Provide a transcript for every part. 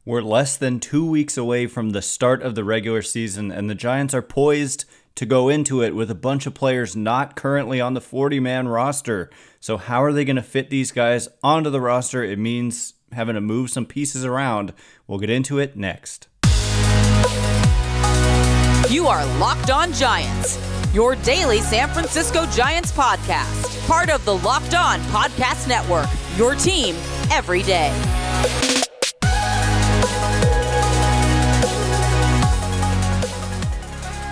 We're less than 2 weeks away from the start of the regular season, and the Giants are poised to go into it with a bunch of players not currently on the 40-man roster. So how are they going to fit these guys onto the roster? It means having to move some pieces around. We'll get into it next. You are Locked On Giants, your daily San Francisco Giants podcast. Part of the Locked On Podcast Network, your team every day.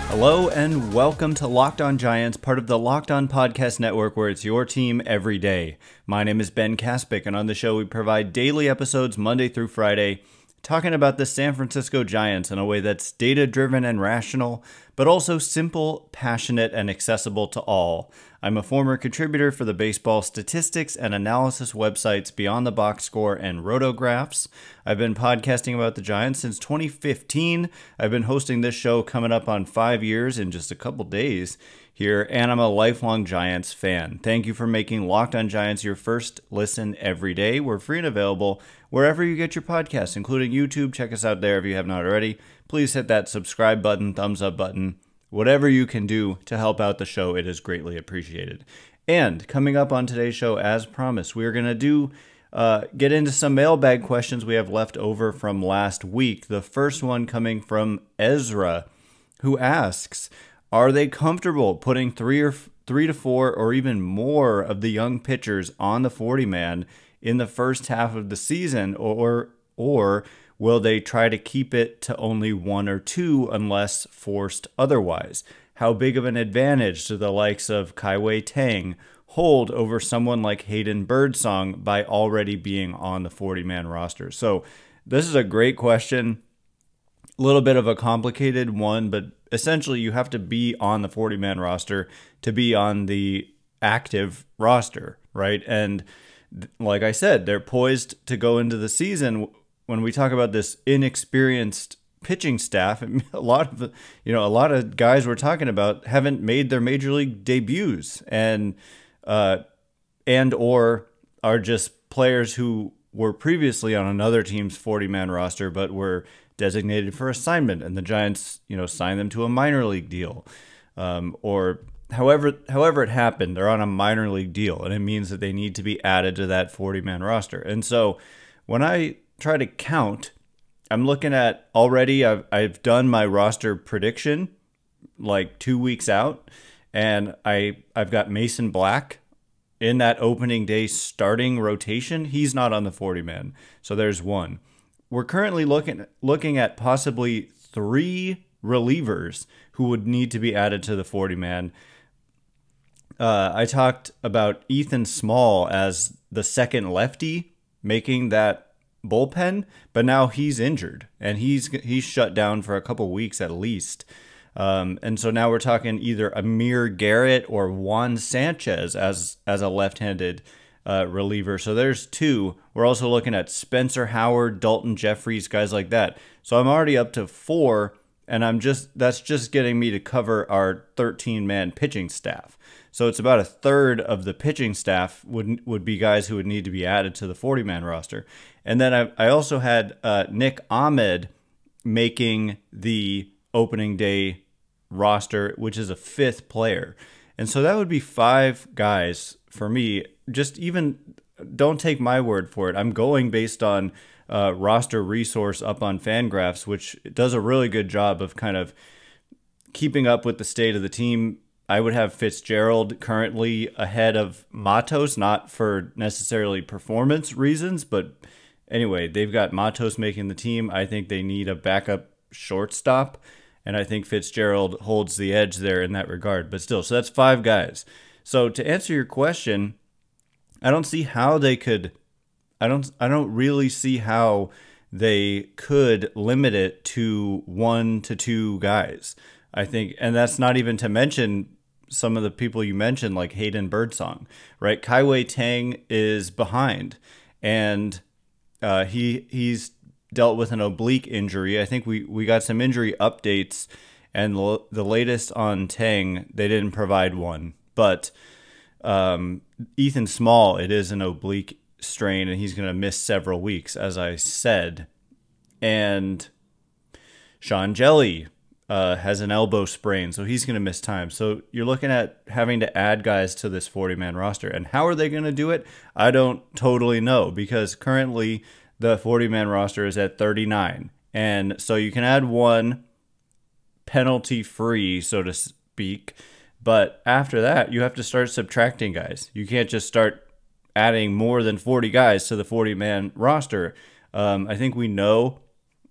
Hello and welcome to Locked On Giants, part of the Locked On Podcast Network, where it's your team every day. My name is Ben Kaspick, and on the show we provide daily episodes Monday through Friday, talking about the San Francisco Giants in a way that's data-driven and rational, but also simple, passionate, and accessible to all. I'm a former contributor for the baseball statistics and analysis websites Beyond the Box Score and Rotographs. I've been podcasting about the Giants since 2015. I've been hosting this show coming up on 5 years in just a couple days here, and I'm a lifelong Giants fan. Thank you for making Locked On Giants your first listen every day. We're free and available wherever you get your podcasts, including YouTube. Check us out there if you have not already. Please hit that subscribe button, thumbs up button. Whatever you can do to help out the show, it is greatly appreciated. And coming up on today's show, as promised, we're going to get into some mailbag questions we have left over from last week. The first one coming from Ezra, who asks, are they comfortable putting three to four or even more of the young pitchers on the 40-man in the first half of the season, or will they try to keep it to only one or two unless forced otherwise? How big of an advantage do the likes of Kai Tang hold over someone like Hayden Birdsong by already being on the 40-man roster? So this is a great question. A little bit of a complicated one, but essentially you have to be on the 40-man roster to be on the active roster, right? And like I said, they're poised to go into the season. When we talk about this inexperienced pitching staff, a lot of guys we're talking about haven't made their major league debuts, and or are just players who were previously on another team's 40-man roster but were designated for assignment, and the Giants, signed them to a minor league deal, or however it happened. They're on a minor league deal, and it means that they need to be added to that 40-man roster. And so when I try to count, I'm looking at already, I've done my roster prediction like 2 weeks out, and I've got Mason Black in that opening day starting rotation. He's not on the 40-man, so there's one. We're currently looking at possibly 3 relievers who would need to be added to the 40-man. I talked about Ethan Small as the second lefty making that bullpen, but now he's injured and he's shut down for a couple weeks at least. And so now we're talking either Amir Garrett or Juan Sanchez as a left-handed reliever. So there's 2. We're also looking at Spencer Howard, Dalton Jeffries, guys like that. So I'm already up to 4, and that's just getting me to cover our 13-man pitching staff. So it's about a third of the pitching staff would be guys who would need to be added to the 40-man roster. And then I also had Nick Ahmed making the opening day roster, which is a 5th player. And so that would be 5 guys for me. Just even don't take my word for it. I'm going based on roster resource up on Fangraphs, which does a really good job of kind of keeping up with the state of the team. I would have Fitzgerald currently ahead of Matos, not for necessarily performance reasons, but anyway, they've got Matos making the team. I think they need a backup shortstop, and I think Fitzgerald holds the edge there in that regard. But still, so that's 5 guys. So to answer your question, I don't see how they could. I don't really see how they could limit it to 1 to 2 guys. I think, and that's not even to mention some of the people you mentioned, like Hayden Birdsong, right? Kai Tang is behind, and he's dealt with an oblique injury. I think we got some injury updates, and the latest on Tang, they didn't provide one. But Ethan Small, it is an oblique strain, and he's going to miss several weeks, as I said. And Sean Jelly has an elbow sprain, so he's going to miss time. So you're looking at having to add guys to this 40-man roster. And how are they going to do it? I don't totally know, because currently the 40-man roster is at 39. And so you can add one penalty-free, so to speak. But after that, you have to start subtracting guys. You can't just start adding more than 40 guys to the 40-man roster. I think we know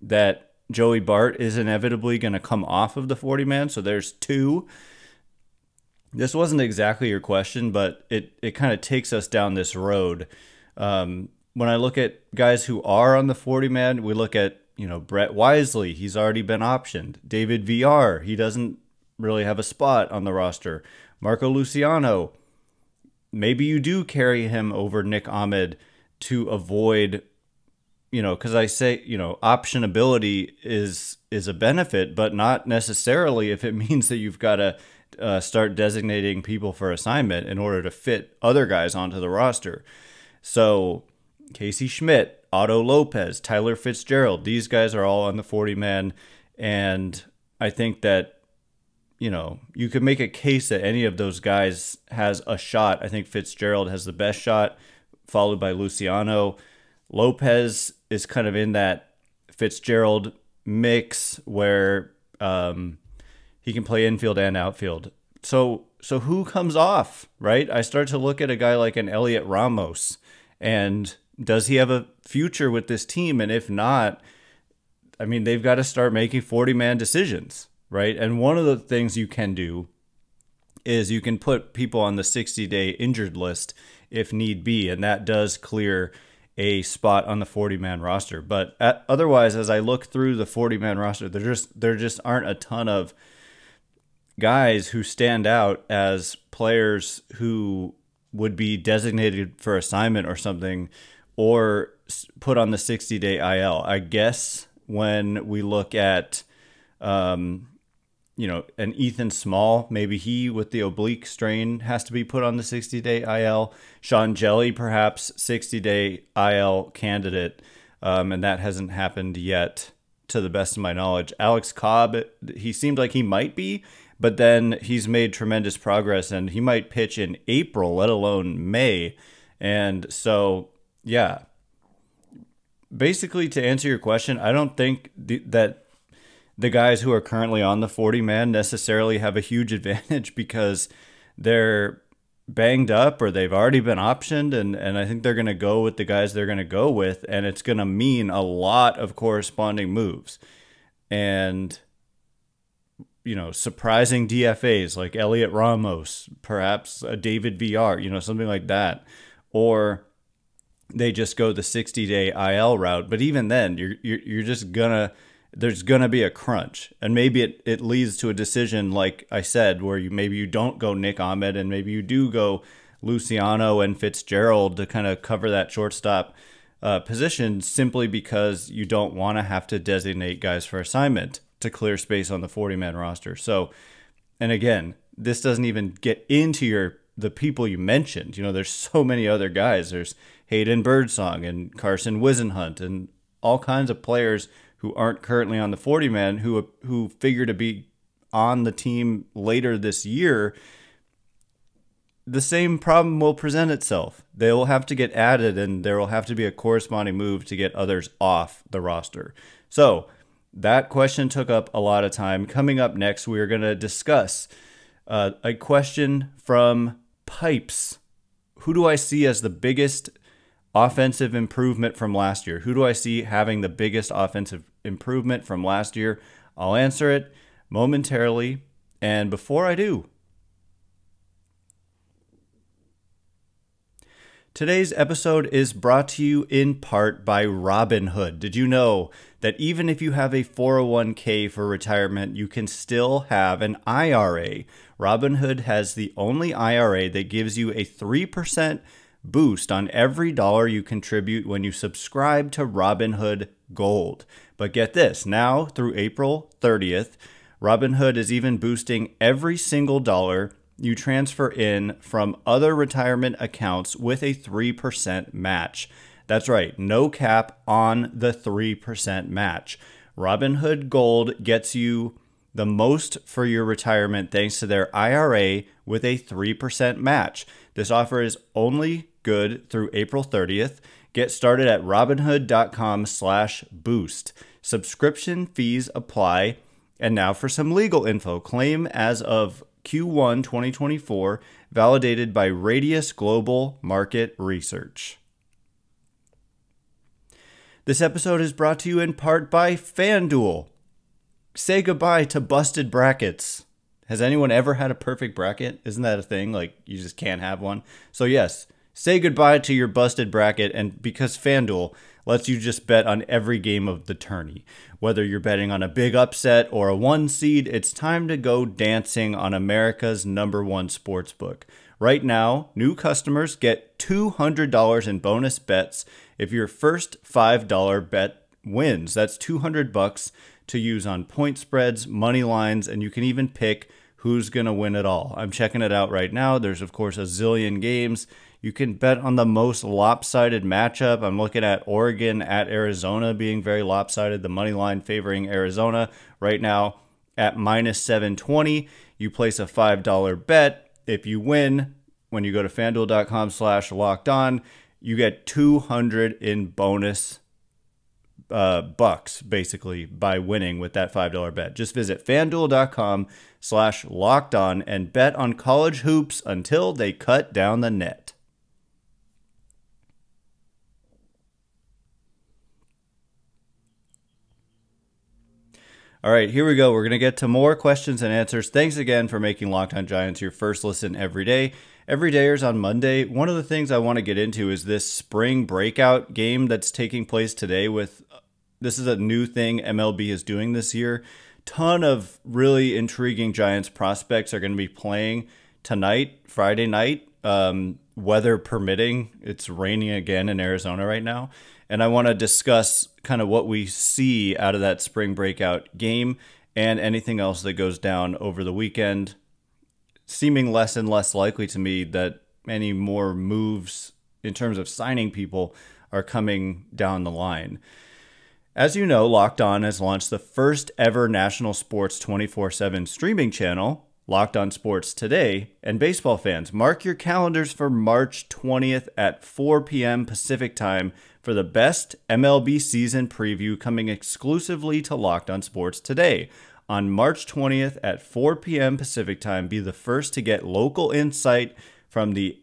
that Joey Bart is inevitably going to come off of the 40-man, so there's 2. This wasn't exactly your question, but it kind of takes us down this road. When I look at guys who are on the 40-man, we look at, Brett Wisely. He's already been optioned. David VR, he doesn't really have a spot on the roster. Marco Luciano, maybe you do carry him over Nick Ahmed to avoid, because I say, optionability is a benefit, but not necessarily if it means that you've got to start designating people for assignment in order to fit other guys onto the roster. So Casey Schmidt, Otto Lopez, Tyler Fitzgerald, these guys are all on the 40-man. And I think that, you could make a case that any of those guys has a shot. I think Fitzgerald has the best shot, followed by Luciano. Lopez is kind of in that Fitzgerald mix where he can play infield and outfield. So who comes off, right? I start to look at a guy like an Elliot Ramos, and does he have a future with this team? And if not, I mean, they've got to start making 40-man decisions, right? And one of the things you can do is you can put people on the 60-day injured list if need be, and that does clear a spot on the 40-man roster. But otherwise, as I look through the 40-man roster, there just aren't a ton of guys who stand out as players who would be designated for assignment or something, or put on the 60-day IL. I guess when we look at, an Ethan Small, maybe he with the oblique strain has to be put on the 60-day IL. Sean Jelly, perhaps 60-day IL candidate, and that hasn't happened yet to the best of my knowledge. Alex Cobb, he seemed like he might be, but then he's made tremendous progress, and he might pitch in April, let alone May. And so, yeah, basically to answer your question, I don't think that the guys who are currently on the 40-man necessarily have a huge advantage because they're banged up or they've already been optioned, and I think they're going to go with the guys they're going to go with, and it's going to mean a lot of corresponding moves. And, surprising DFAs like Elliot Ramos, perhaps a David VR, something like that. Or they just go the 60-day IL route. But even then, you're just there's gonna be a crunch, and maybe it leads to a decision, like I said, where maybe you don't go Nick Ahmed, and maybe you do go Luciano and Fitzgerald to kind of cover that shortstop position, simply because you don't want to have to designate guys for assignment to clear space on the 40-man roster. So, and again, this doesn't even get into the people you mentioned. There's so many other guys. There's Hayden Birdsong and Carson Wisenhunt and all kinds of players who aren't currently on the 40-man who figure to be on the team later this year. The same problem will present itself. They will have to get added, and there will have to be a corresponding move to get others off the roster. So that question took up a lot of time. Coming up next, we are going to discuss a question from Pipes. Who do I see as the biggest offensive improvement from last year? Who do I see having the biggest offensive improvement from last year? I'll answer it momentarily. And before I do, today's episode is brought to you in part by Robinhood. Did you know that even if you have a 401k for retirement, you can still have an IRA? Robinhood has the only IRA that gives you a 3% boost on every dollar you contribute when you subscribe to Robinhood Gold. But get this, now through April 30th, Robinhood is even boosting every single dollar you transfer in from other retirement accounts with a 3% match. That's right, no cap on the 3% match. Robinhood Gold gets you the most for your retirement thanks to their IRA with a 3% match. This offer is only good through April 30th. Get started at robinhood.com/boost. Subscription fees apply. And now for some legal info. Claim as of Q1 2024, validated by Radius Global Market Research. This episode is brought to you in part by FanDuel. Say goodbye to busted brackets. Has anyone ever had a perfect bracket? Isn't that a thing? Like, you just can't have one? So yes, say goodbye to your busted bracket, and because FanDuel lets you just bet on every game of the tourney. Whether you're betting on a big upset or a 1 seed, it's time to go dancing on America's #1 sportsbook. Right now, new customers get $200 in bonus bets if your first $5 bet wins. That's $200 to use on point spreads, money lines, and you can even pick who's going to win it all. I'm checking it out right now. There's, of course, a zillion games. You can bet on the most lopsided matchup. I'm looking at Oregon at Arizona being very lopsided. The money line favoring Arizona right now at -720. You place a $5 bet. If you win, when you go to fanduel.com/lockedon, you get 200 in bonus bucks, basically, by winning with that $5 bet. Just visit fanduel.com/lockedon and bet on college hoops until they cut down the net. All right, here we go. We're going to get to more questions and answers. Thanks again for making Locked On Giants your first listen every day. Every day is on Monday. One of the things I want to get into is this spring breakout game that's taking place today. This is a new thing MLB is doing this year. Ton of really intriguing Giants prospects are going to be playing tonight, Friday night, weather permitting. It's raining again in Arizona right now. And I want to discuss kind of what we see out of that spring breakout game and anything else that goes down over the weekend, seeming less and less likely to me that any more moves in terms of signing people are coming down the line. As you know, Locked On has launched the first ever national sports 24/7 streaming channel, Locked On Sports Today, and baseball fans, mark your calendars for March 20th at 4 p.m. Pacific time for the best MLB season preview coming exclusively to Locked On Sports Today. On March 20th at 4 p.m. Pacific time, be the first to get local insight from the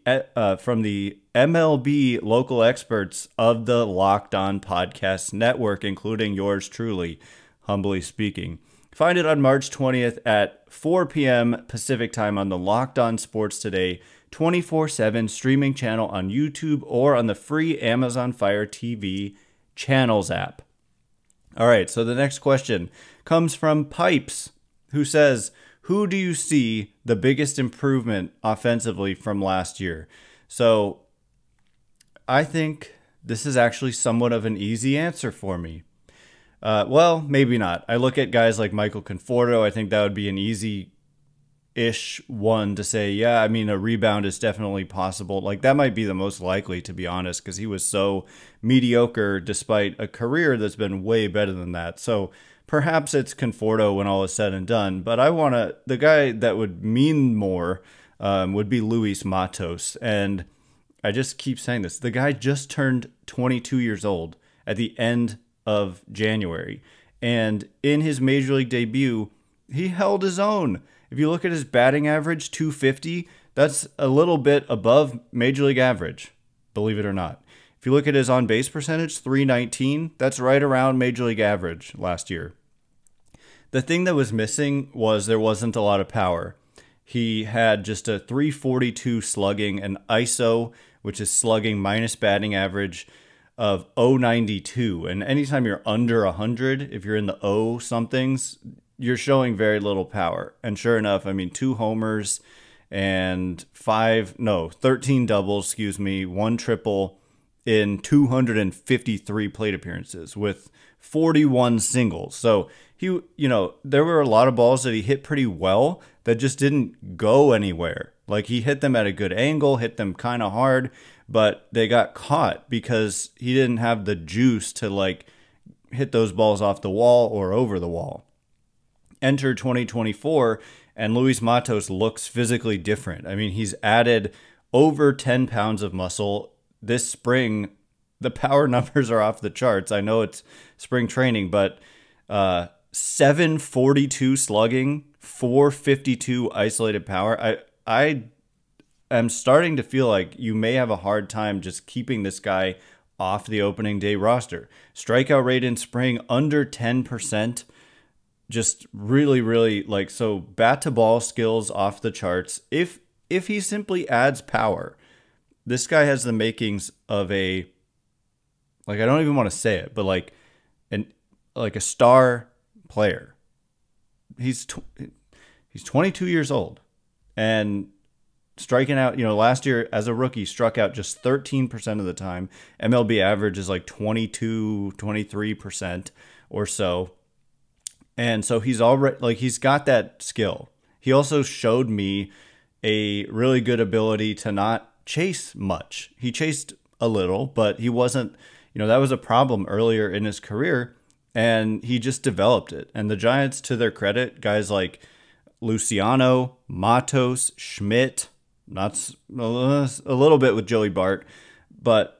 MLB local experts of the Locked On Podcast Network, including yours truly, humbly speaking. Find it on March 20th at 4 p.m. Pacific time on the Locked On Sports Today 24/7 streaming channel on YouTube or on the free Amazon Fire TV channels app. All right, so the next question comes from Pipes, who says, who do you see the biggest improvement offensively from last year? So I think this is actually somewhat of an easy answer for me. Well, maybe not. I look at guys like Michael Conforto. I think that would be an easy-ish one to say, yeah, I mean, a rebound is definitely possible. Like, that might be the most likely, to be honest, because he was so mediocre despite a career that's been way better than that. So perhaps it's Conforto when all is said and done. But the guy that would mean more would be Luis Matos. And I just keep saying this. The guy just turned 22 years old at the end of January. And in his Major League debut, he held his own. If you look at his batting average, 250, that's a little bit above Major League average, believe it or not. If you look at his on-base percentage, 319, that's right around Major League average last year. The thing that was missing was there wasn't a lot of power. He had just a 342 slugging, an ISO, which is slugging minus batting average, of 092. And anytime you're under 100, if you're in the O somethings, you're showing very little power. And sure enough, I mean, 2 homers and 13 doubles, 1 triple in 253 plate appearances with 41 singles. So he, there were a lot of balls that he hit pretty well that just didn't go anywhere. Like he hit them at a good angle, hit them kind of hard, but they got caught because he didn't have the juice to like hit those balls off the wall or over the wall. Enter 2024, and Luis Matos looks physically different. I mean, he's added over 10 pounds of muscle this spring. The power numbers are off the charts. I know it's spring training, but 742 slugging, 452 isolated power. I am starting to feel like you may have a hard time just keeping this guy off the opening day roster. Strikeout rate in spring under 10%. Just really, really like, so bat to ball skills off the charts. If he simply adds power, this guy has the makings of a, like, I don't even want to say it, but like a star player. He's 22 years old and striking out, last year as a rookie struck out just 13% of the time. MLB average is like 22, 23% or so. And so he's already, like, he's got that skill. He also showed me a really good ability to not chase much. He chased a little, but he wasn't, that was a problem earlier in his career, and he just developed it. And the Giants, to their credit, guys like Luciano, Matos, Schmidt, not a little bit with Joey Bart, but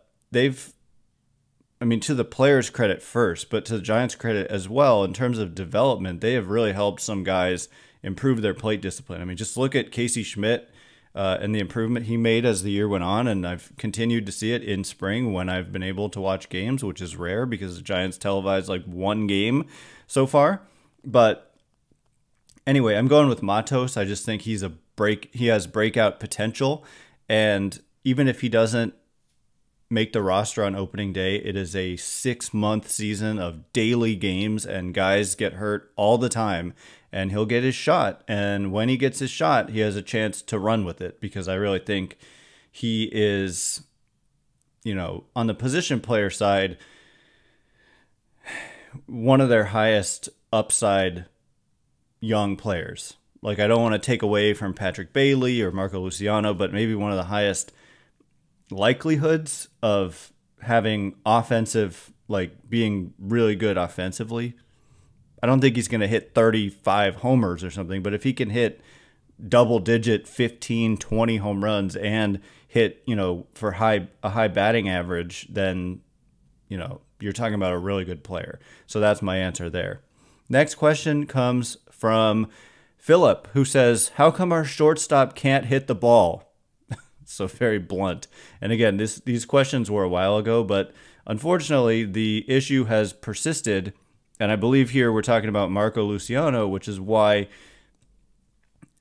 to the players' credit first, but to the Giants' credit as well, in terms of development, they have really helped some guys improve their plate discipline. I mean, just look at Casey Schmidt and the improvement he made as the year went on, and I've continued to see it in spring when I've been able to watch games, which is rare because the Giants televised like one game so far. But anyway, I'm going with Matos. I just think he has breakout potential, and even if he doesn't make the roster on opening day, it is a 6-month season of daily games, and guys get hurt all the time, and he'll get his shot. And when he gets his shot, he has a chance to run with it, because I really think he is, on the position player side, one of their highest upside young players. Like, I don't want to take away from Patrick Bailey or Marco Luciano, but maybe one of the highest likelihoods of having offensive, like being really good offensively. I don't think he's going to hit 35 homers or something, but if he can hit double digit 15, 20 home runs and hit, for a high batting average, then, you're talking about a really good player. So that's my answer there. Next question comes from Philip, who says, how come our shortstop can't hit the ball? So very blunt. And again, these questions were a while ago, but unfortunately the issue has persisted. And I believe here we're talking about Marco Luciano, which is why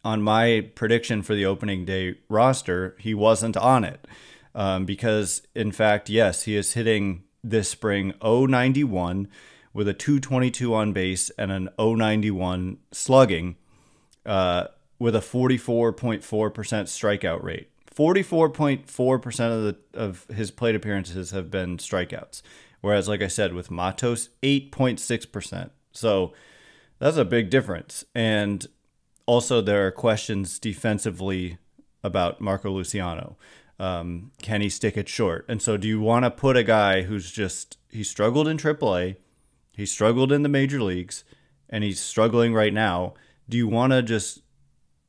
on my prediction for the opening day roster, he wasn't on it. Because in fact, yes, he is hitting this spring 091 with a 222 on base and an 091 slugging with a 44.4% strikeout rate. 44.4% of his plate appearances have been strikeouts. Whereas, like I said, with Matos, 8.6%. So that's a big difference. And also there are questions defensively about Marco Luciano. Can he stick it short? And so do you want to put a guy who's he struggled in AAA, he struggled in the major leagues, and he's struggling right now. Do you want to just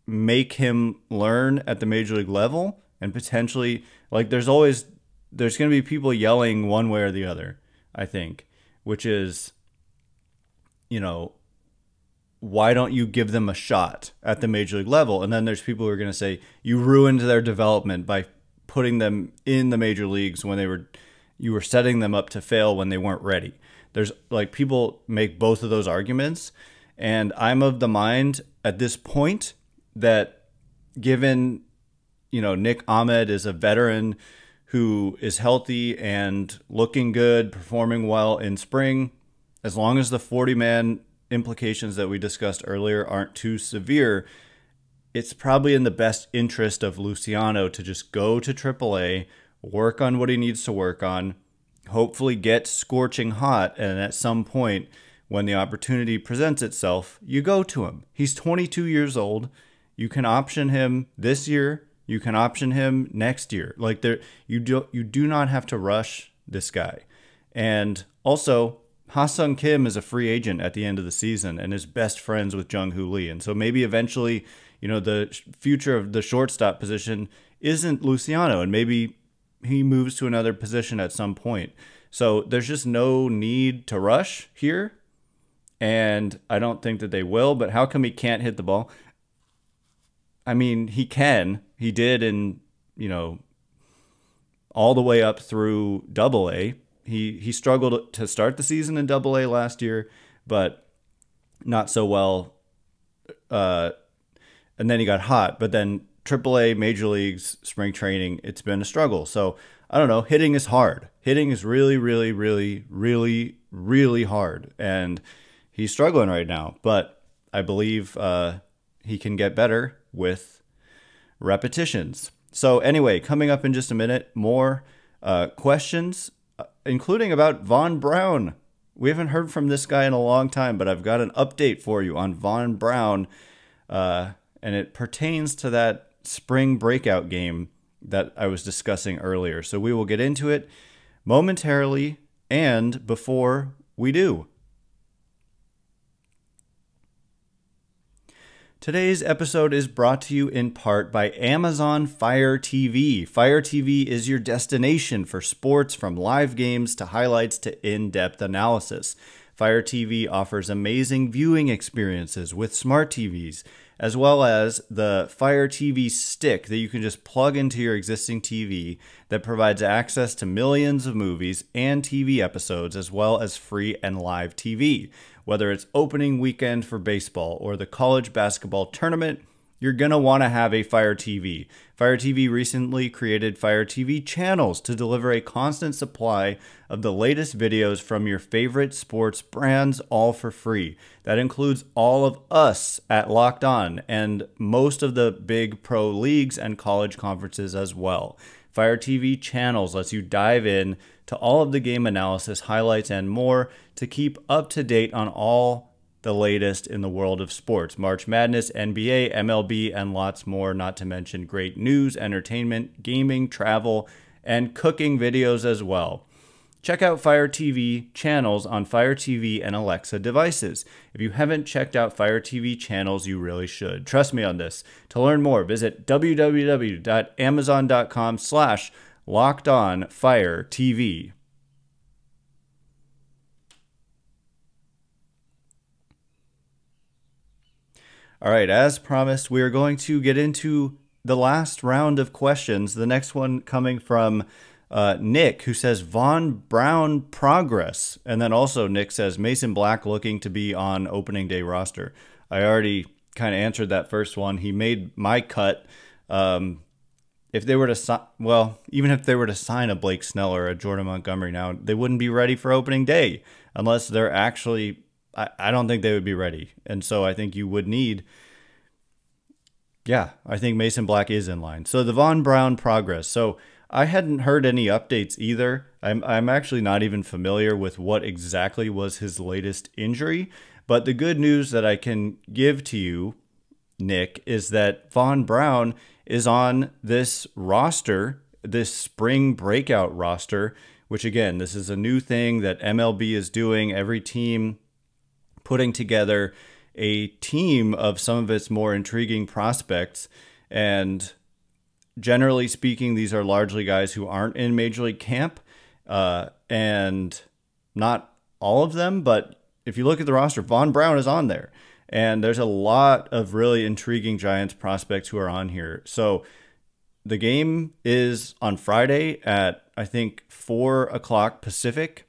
make him learn at the major league level and potentially, like, there's going to be people yelling one way or the other, I think, which is, why don't you give them a shot at the major league level? And then there's people who are going to say you ruined their development by putting them in the major leagues when you were setting them up to fail when they weren't ready. There's like, people make both of those arguments. And I'm of the mind at this point that given, Nick Ahmed is a veteran who is healthy and looking good, performing well in spring, as long as the 40-man implications that we discussed earlier aren't too severe, it's probably in the best interest of Luciano to just go to AAA, work on what he needs to work on, hopefully get scorching hot, and at some point when the opportunity presents itself, you go to him. He's 22 years old. You can option him this year. You can option him next year. Like you do not have to rush this guy. And also, Ha-Sung Kim is a free agent at the end of the season and is best friends with Jung-Hoo Lee. And so maybe eventually, the future of the shortstop position isn't Luciano, and maybe he moves to another position at some point. So there's just no need to rush here. And I don't think that they will, but how come he can't hit the ball? I mean, he can. He did in, all the way up through Double-A. He struggled to start the season in Double-A last year, but not so well. And then he got hot. But then Triple-A, Major Leagues, spring training, it's been a struggle. So I don't know. Hitting is hard. Hitting is really, really, really, really, really hard. And he's struggling right now. But I believe he can get better with repetitions. So anyway, coming up in just a minute, more questions, including about Vaun Brown. We haven't heard from this guy in a long time, but I've got an update for you on Vaun Brown, and it pertains to that spring breakout game that I was discussing earlier. So we will get into it momentarily, and before we do, today's episode is brought to you in part by Amazon Fire TV. Fire TV is your destination for sports, from live games to highlights to in-depth analysis. Fire TV offers amazing viewing experiences with smart TVs, as well as the Fire TV stick that you can just plug into your existing TV that provides access to millions of movies and TV episodes, as well as free and live TV. Whether it's opening weekend for baseball or the college basketball tournament, you're going to want to have a Fire TV. Fire TV recently created Fire TV channels to deliver a constant supply of the latest videos from your favorite sports brands, all for free. That includes all of us at Locked On and most of the big pro leagues and college conferences as well. Fire TV channels lets you dive in to all of the game analysis, highlights, and more to keep up to date on all the latest in the world of sports. March Madness, NBA, MLB, and lots more, not to mention great news, entertainment, gaming, travel, and cooking videos as well. Check out Fire TV channels on Fire TV and Alexa devices. If you haven't checked out Fire TV channels, you really should. Trust me on this. To learn more, visit www.amazon.com/LockedOnFireTV. All right, as promised, we are going to get into the last round of questions. The next one coming from Nick, who says Vaun Brown progress. And then also Nick says Mason Black looking to be on opening day roster. I already kind of answered that first one. He made my cut. If they were to even if they were to sign a Blake Snell or a Jordan Montgomery now, they wouldn't be ready for opening day unless they're actually, I don't think they would be ready. And so I think you would need, I think Mason Black is in line. So the Vaun Brown progress. So I hadn't heard any updates either. I'm actually not even familiar with what exactly was his latest injury. But the good news that I can give to you, Nick, is that Vaun Brown is on this roster, this spring breakout roster, which again, this is a new thing that MLB is doing. Every team putting together a team of some of its more intriguing prospects. And generally speaking, these are largely guys who aren't in Major League camp, and not all of them. But if you look at the roster, Vaun Brown is on there. And there's a lot of really intriguing Giants prospects who are on here. So the game is on Friday at, I think, 4 o'clock Pacific.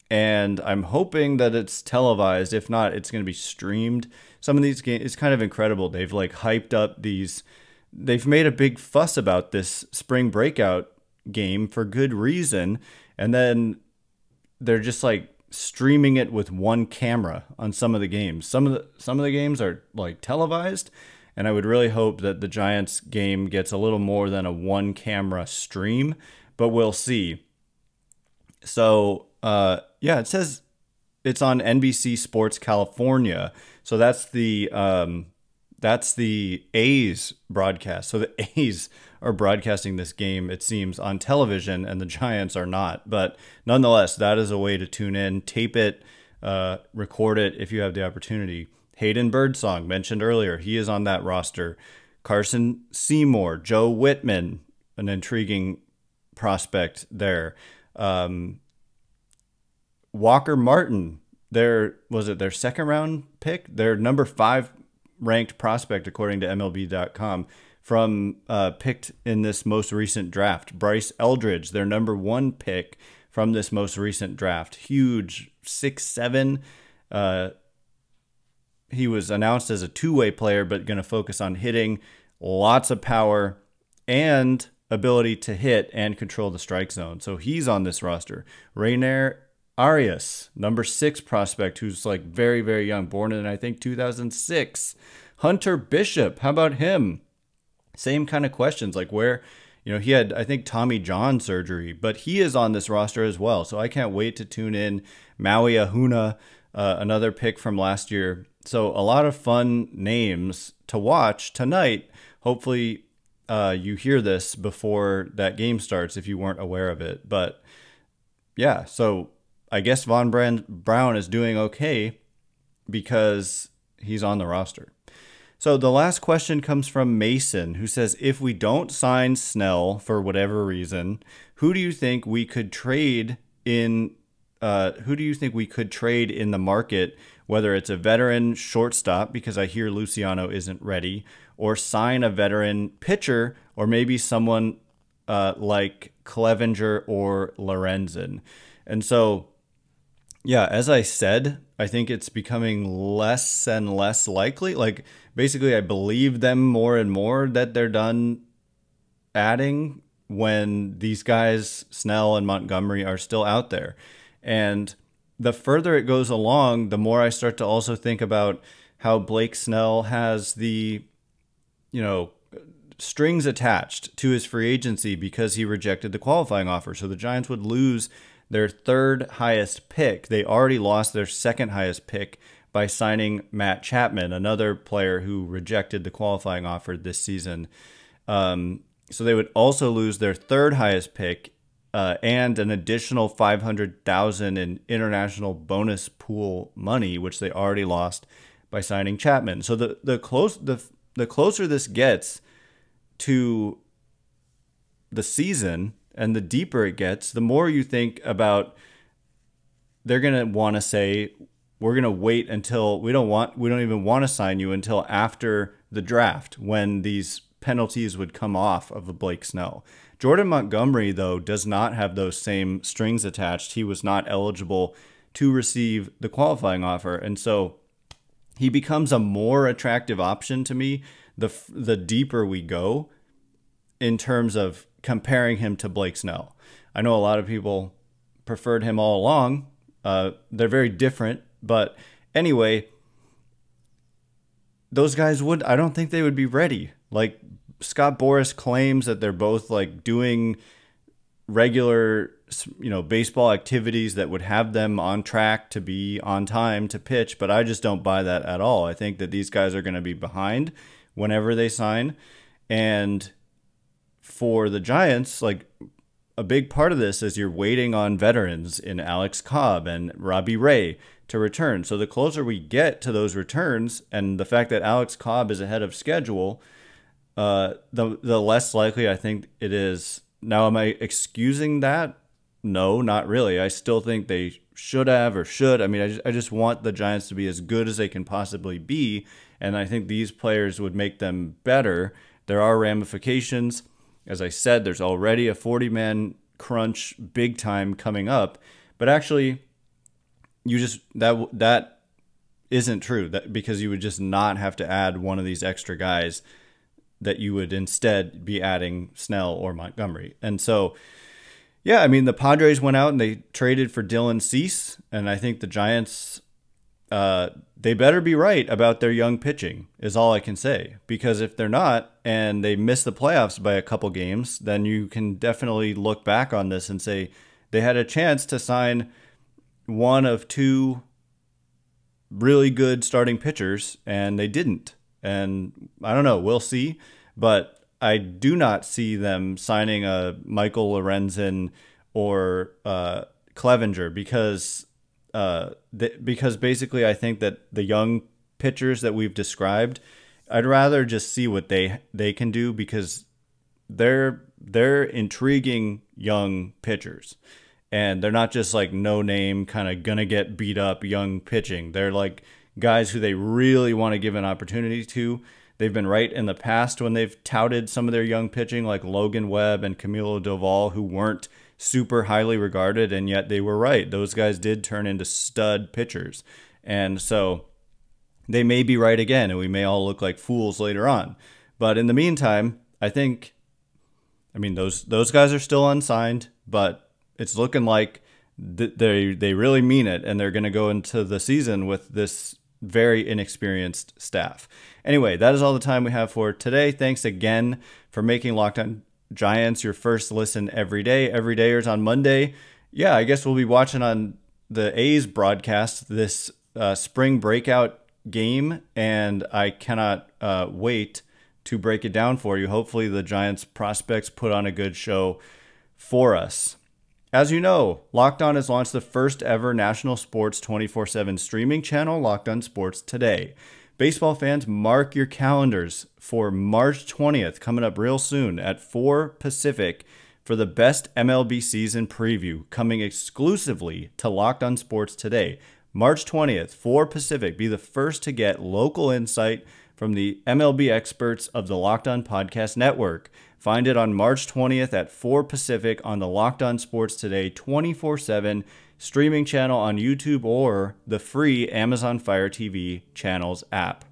And I'm hoping that it's televised. If not, it's going to be streamed. Some of these games, it's kind of incredible. They've like hyped up these, they've made a big fuss about this spring breakout game for good reason. And then they're just like streaming it with one camera on some of the games. Some of the games are like televised, and I would really hope that the Giants game gets a little more than a one camera stream, but we'll see. So, yeah, it says it's on NBC Sports California. So that's the A's broadcast. So the A's are broadcasting this game, it seems, on television, and the Giants are not. But nonetheless, that is a way to tune in, tape it, record it if you have the opportunity. Hayden Birdsong, mentioned earlier, he is on that roster. Carson Seymour, Joe Whitman, an intriguing prospect there. Walker Martin, their second round pick? Their number 5 ranked prospect according to MLB.com from picked in this most recent draft. Bryce Eldridge, their number 1 pick from this most recent draft. Huge 6'7". He was announced as a two-way player, but going to focus on hitting, lots of power, and ability to hit and control the strike zone. So he's on this roster. Rainer Arias, number 6 prospect, who's like very, very young, born in, I think, 2006. Hunter Bishop, how about him? Same kind of questions, like where, he had, I think, Tommy John surgery, but he is on this roster as well. So I can't wait to tune in. Maui Ahuna, another pick from last year. So a lot of fun names to watch tonight. Hopefully you hear this before that game starts if you weren't aware of it. But yeah, so I guess Vaun Brown is doing okay because he's on the roster. So the last question comes from Mason, who says, if we don't sign Snell for whatever reason, who do you think we could trade in the market, whether it's a veteran shortstop, because I hear Luciano isn't ready, or sign a veteran pitcher, or maybe someone like Clevenger or Lorenzen? And so, yeah, as I said, I think it's becoming less and less likely. Like, basically, I believe them more and more that they're done adding when these guys, Snell and Montgomery, are still out there. And the further it goes along, the more I start to also think about how Blake Snell has the, strings attached to his free agency because he rejected the qualifying offer. So the Giants would lose their 3rd highest pick. They already lost their 2nd highest pick by signing Matt Chapman, another player who rejected the qualifying offer this season. So they would also lose their 3rd highest pick and an additional $500,000 in international bonus pool money, which they already lost by signing Chapman. So the closer this gets to the season and the deeper it gets, the more you think about they're going to want to say, we're going to wait until we don't even want to sign you until after the draft, when these penalties would come off of a Blake Snell. Jordan Montgomery, though, does not have those same strings attached. He was not eligible to receive the qualifying offer. And so he becomes a more attractive option to me the deeper we go in terms of comparing him to Blake Snell. I know a lot of people preferred him all along. They're very different. But anyway, those guys I don't think they would be ready. Like, Scott Boras claims that they're both like doing regular, baseball activities that would have them on track to be on time to pitch, but I just don't buy that at all. I think that these guys are going to be behind whenever they sign. And for the Giants, like, a big part of this is you're waiting on veterans in Alex Cobb and Robbie Ray to return. So the closer we get to those returns, and the fact that Alex Cobb is ahead of schedule, the less likely I think it is. Now, am I excusing that? No, not really. I still think they should have or should. I mean, I just want the Giants to be as good as they can possibly be, and I think these players would make them better. There are ramifications. As I said, there's already a 40-man crunch big time coming up, but actually, that isn't true. Because you would just not have to add one of these extra guys, that you would instead be adding Snell or Montgomery. And so, yeah, I mean, the Padres went out and they traded for Dylan Cease, and I think the Giants, they better be right about their young pitching, is all I can say. Because if they're not, and they miss the playoffs by a couple games, then you can definitely look back on this and say, they had a chance to sign one of two really good starting pitchers, and they didn't. And I don't know, we'll see. But I do not see them signing a Michael Lorenzen or Clevenger because basically I think that the young pitchers that we've described, I'd rather just see what they can do, because they're intriguing young pitchers. And they're not just like no name kind of gonna get beat up young pitching. They're like guys who they really want to give an opportunity to. They've been right in the past when they've touted some of their young pitching, like Logan Webb and Camilo Doval, who weren't super highly regarded, and yet they were right. Those guys did turn into stud pitchers. And so they may be right again, and we may all look like fools later on. But in the meantime, I mean, those guys are still unsigned, but it's looking like they really mean it, and they're going to go into the season with this very inexperienced staff. Anyway, that is all the time we have for today. Thanks again for making Locked On Giants your first listen every day. Every dayers on Monday. Yeah, I guess we'll be watching on the A's broadcast this spring breakout game, and I cannot wait to break it down for you. Hopefully the Giants prospects put on a good show for us. As you know, Locked On has launched the first ever national sports 24/7 streaming channel, Locked On Sports Today. Baseball fans, mark your calendars for March 20th, coming up real soon at 4 Pacific for the best MLB season preview, coming exclusively to Locked On Sports Today. March 20th, 4 Pacific. Be the first to get local insight from the MLB experts of the Locked On Podcast Network. Find it on March 20th at 4 Pacific on the Locked On Sports Today 24/7 streaming channel on YouTube or the free Amazon Fire TV channels app.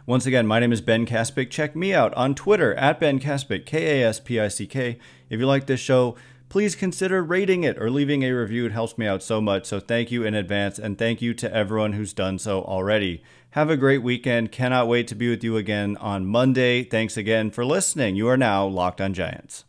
Once again, my name is Ben Kaspick. Check me out on Twitter at Ben Kaspick, Kaspick. If you like this show, please consider rating it or leaving a review. It helps me out so much. So thank you in advance, and thank you to everyone who's done so already. Have a great weekend. Cannot wait to be with you again on Monday. Thanks again for listening. You are now Locked On Giants.